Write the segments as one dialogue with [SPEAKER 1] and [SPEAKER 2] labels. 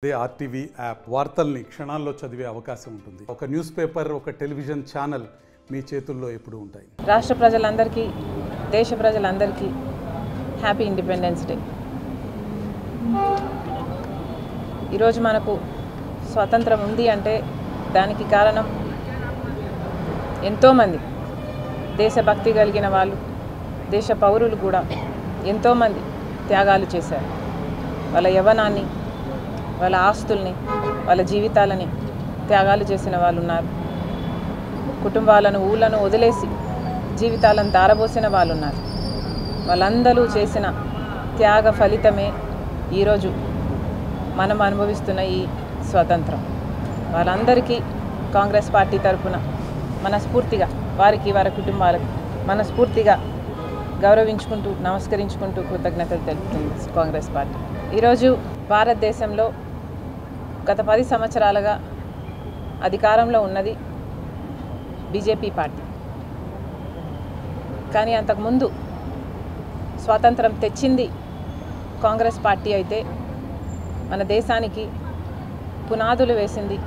[SPEAKER 1] అదే RTV app వార్తల్ని క్షణాల్లో చదివే అవకాశం ఉంటుంది. ఒక న్యూస్ పేపర్, ఒక టెలివిజన్ ఛానల్ మీ చేతుల్లో ఎప్పుడూ ఉంటాయి.
[SPEAKER 2] రాష్ట్ర ప్రజలందరికీ, దేశ ప్రజలందరికీ హ్యాపీ ఇండిపెండెన్స్ డే. ఈరోజు మనకు స్వాతంత్రం ఉంది అంటే దానికి కారణం ఎంతోమంది దేశభక్తి కలిగిన వాళ్ళు, దేశ పౌరులు కూడా ఎంతోమంది త్యాగాలు చేశారు. వాళ్ళ యవ్వనాన్ని, వాళ్ళ ఆస్తుల్ని, వాళ్ళ జీవితాలని త్యాగాలు చేసిన వాళ్ళు ఉన్నారు. కుటుంబాలను, ఊళ్ళను వదిలేసి జీవితాలను దారబోసిన వాళ్ళు ఉన్నారు. వాళ్ళందరూ చేసిన త్యాగ ఫలితమే ఈరోజు మనం అనుభవిస్తున్న ఈ స్వాతంత్రం. వాళ్ళందరికీ కాంగ్రెస్ పార్టీ తరఫున మనస్ఫూర్తిగా, వారికి, వారి కుటుంబాలకు మనస్ఫూర్తిగా గౌరవించుకుంటూ, నమస్కరించుకుంటూ కృతజ్ఞతలు తెలుపుతుంది కాంగ్రెస్ పార్టీ. ఈరోజు భారతదేశంలో గత 10 సంవత్సరాలుగా అధికారంలో ఉన్నది బీజేపీ పార్టీ. కానీ అంతకుముందు స్వాతంత్రం తెచ్చింది కాంగ్రెస్ పార్టీ అయితే మన దేశానికి పునాదులు వేసింది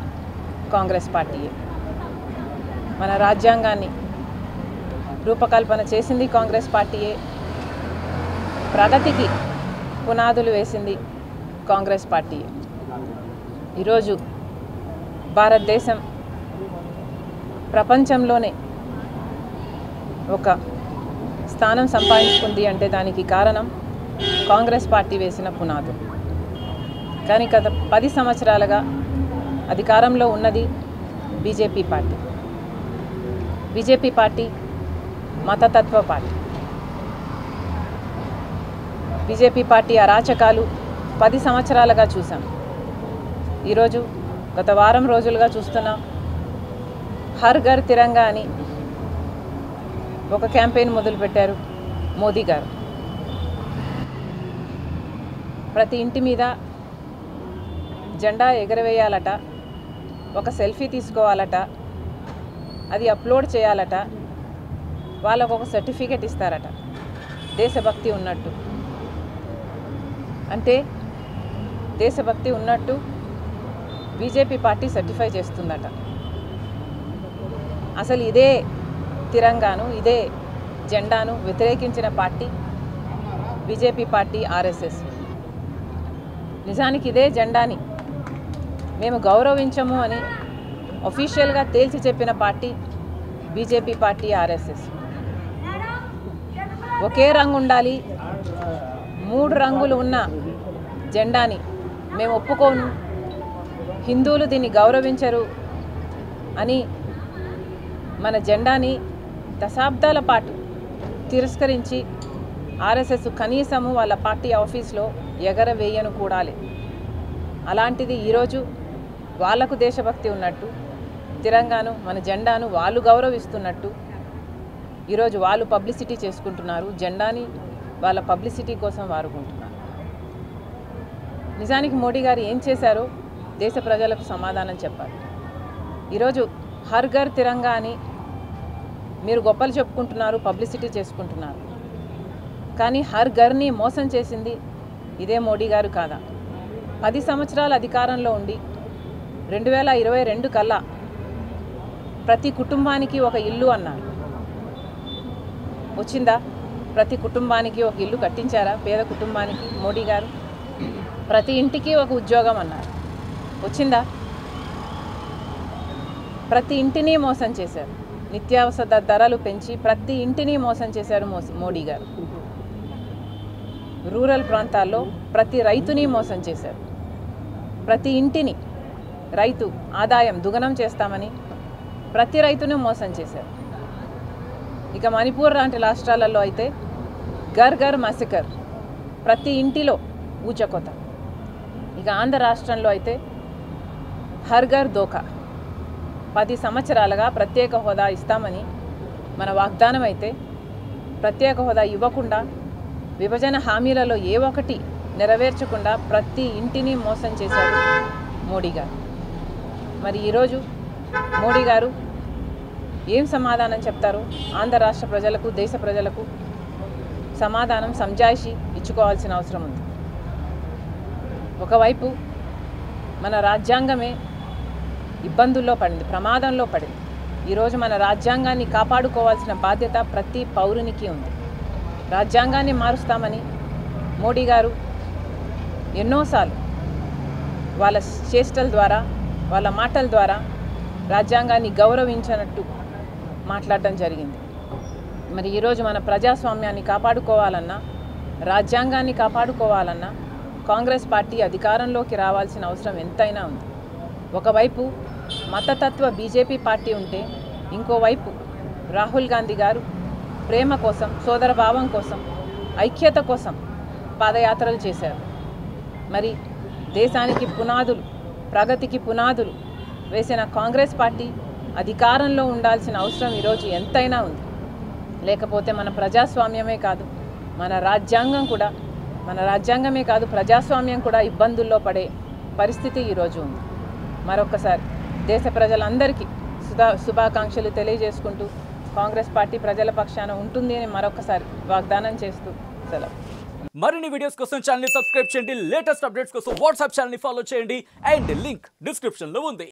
[SPEAKER 2] కాంగ్రెస్ పార్టీయే. మన రాజ్యాంగాన్ని రూపకల్పన చేసింది కాంగ్రెస్ పార్టీయే. ప్రగతికి పునాదులు వేసింది కాంగ్రెస్ పార్టీయే. ఈరోజు భారతదేశం ప్రపంచంలోనే ఒక స్థానం సంపాదించుకుంది అంటే దానికి కారణం కాంగ్రెస్ పార్టీ వేసిన పునాదులు. కానీ గత 10 సంవత్సరాలుగా అధికారంలో ఉన్నది బీజేపీ పార్టీ. బీజేపీ పార్టీ మతతత్వ పార్టీ. బీజేపీ పార్టీ అరాచకాలు 10 సంవత్సరాలుగా చూసాం. ఈరోజు గత వారం రోజులుగా చూస్తున్నాం. హర్ ఘర్ తిరంగా అని ఒక క్యాంపెయిన్ మొదలుపెట్టారు మోదీ గారు. ప్రతి ఇంటి మీద జెండా ఎగరవేయాలట, ఒక సెల్ఫీ తీసుకోవాలట, అది అప్లోడ్ చేయాలట, వాళ్ళకు ఒక సర్టిఫికెట్ ఇస్తారట దేశభక్తి ఉన్నట్టు. అంటే దేశభక్తి ఉన్నట్టు బీజేపీ పార్టీ సర్టిఫై చేస్తుందట. అసలు ఇదే తిరంగాను, ఇదే జెండాను వ్యతిరేకించిన పార్టీ బీజేపీ పార్టీ, ఆర్ఎస్ఎస్. నిజానికి ఇదే జెండాని మేము గౌరవించము అని అఫీషియల్గా తేల్చి చెప్పిన పార్టీ బీజేపీ పార్టీ, ఆర్ఎస్ఎస్. ఒకే రంగు ఉండాలి, 3 రంగులు ఉన్న జెండాని మేము ఒప్పుకోను, హిందువులు దీన్ని గౌరవించరు అని మన జెండాని దశాబ్దాల పాటు తిరస్కరించి ఆర్ఎస్ఎస్ కనీసము వాళ్ళ పార్టీ ఆఫీస్లో ఎగరవేయను కూడాలి. అలాంటిది ఈరోజు వాళ్లకు దేశభక్తి ఉన్నట్టు, తిరంగాను, మన జెండాను వాళ్ళు గౌరవిస్తున్నట్టు ఈరోజు వాళ్ళు పబ్లిసిటీ చేసుకుంటున్నారు. జెండాని వాళ్ళ పబ్లిసిటీ కోసం వాడుకుంటున్నారు. నిజానికి మోడీ గారు ఏం చేశారో దేశ ప్రజలకు సమాధానం చెప్పాలి. ఈరోజు హర్ ఘర్ తిరంగా అని మీరు గొప్పలు చెప్పుకుంటున్నారు, పబ్లిసిటీ చేసుకుంటున్నారు. కానీ హర్ ఘర్ని మోసం చేసింది ఇదే మోడీ గారు కాదా? 10 సంవత్సరాల అధికారంలో ఉండి 2022 కల్లా ప్రతి కుటుంబానికి ఒక ఇల్లు అన్నారు. వచ్చిందా? ప్రతి కుటుంబానికి ఒక ఇల్లు కట్టించారా? పేద కుటుంబానికి మోడీ గారు. ప్రతి ఇంటికి ఒక ఉద్యోగం అన్నారు. వచ్చిందా? ప్రతి ఇంటిని మోసం చేశారు. నిత్యావసర ధరలు పెంచి ప్రతి ఇంటిని మోసం చేశారు మోడీ గారు. రూరల్ ప్రాంతాల్లో ప్రతి రైతుని మోసం చేశారు. ప్రతి ఇంటిని రైతు ఆదాయం దుగనం చేస్తామని ప్రతి రైతును మోసం చేశారు. ఇక మణిపూర్ లాంటి రాష్ట్రాలలో అయితే ఘర్ ఘర్ మసికర్, ప్రతి ఇంటిలో ఊచకొత. ఇక ఆంధ్ర రాష్ట్రంలో అయితే హర్ ఘర్ దోఖా. 10 సంవత్సరాలుగా ప్రత్యేక హోదా ఇస్తామని మన వాగ్దానం అయితే ప్రత్యేక హోదా ఇవ్వకుండా, విభజన హామీలలో ఏ ఒక్కటి నెరవేర్చకుండా ప్రతి ఇంటిని మోసం చేశారు మోడీ గారు. మరి ఈరోజు మోడీ గారు ఏం సమాధానం చెప్తారు? ఆంధ్ర రాష్ట్ర ప్రజలకు, దేశ ప్రజలకు సమాధానం సంజాయిషి ఇచ్చుకోవాల్సిన అవసరం ఉంది. ఒకవైపు మన రాజ్యాంగమే ఇబ్బందుల్లో పడింది, ప్రమాదంలో పడింది. ఈరోజు మన రాజ్యాంగాన్ని కాపాడుకోవాల్సిన బాధ్యత ప్రతి పౌరునికి ఉంది. రాజ్యాంగాన్ని మారుస్తామని మోడీ గారు ఎన్నోసార్లు వాళ్ళ చేష్టల ద్వారా, వాళ్ళ మాటల ద్వారా రాజ్యాంగాన్ని గౌరవించినట్టు మాట్లాడటం జరిగింది. మరి ఈరోజు మన ప్రజాస్వామ్యాన్ని కాపాడుకోవాలన్నా, రాజ్యాంగాన్ని కాపాడుకోవాలన్నా కాంగ్రెస్ పార్టీ అధికారంలోకి రావాల్సిన అవసరం ఎంతైనా ఉంది. ఒకవైపు మతతత్వ బీజేపీ పార్టీ ఉంటే, ఇంకోవైపు రాహుల్ గాంధీ గారు ప్రేమ కోసం, సోదరభావం కోసం, ఐక్యత కోసం పాదయాత్రలు చేశారు. మరి దేశానికి పునాదులు, ప్రగతికి పునాదులు వేసిన కాంగ్రెస్ పార్టీ అధికారంలో ఉండాల్సిన అవసరం ఈరోజు ఎంతైనా ఉంది. లేకపోతే మన ప్రజాస్వామ్యమే కాదు, మన రాజ్యాంగమే కాదు, ప్రజాస్వామ్యం కూడా ఇబ్బందుల్లో పడే పరిస్థితి ఈరోజు ఉంది. మరొకసారి దేశ ప్రజలందరికీ శుభాకాంక్షలు తెలియజేసుకుంటూ కాంగ్రెస్ పార్టీ ప్రజల పక్షాన ఉంటుంది అని మరొకసారి వాగ్దానం చేస్తూ సెలవు.
[SPEAKER 3] మరిన్ని వీడియోస్ కోసం ఛానల్ ని సబ్స్క్రైబ్ చేయండి, లేటెస్ట్ అప్డేట్స్ కోసం వాట్సాప్ ఛానల్ ని ఫాలో చేయండి అండ్ లింక్ డిస్క్రిప్షన్ లో ఉంది.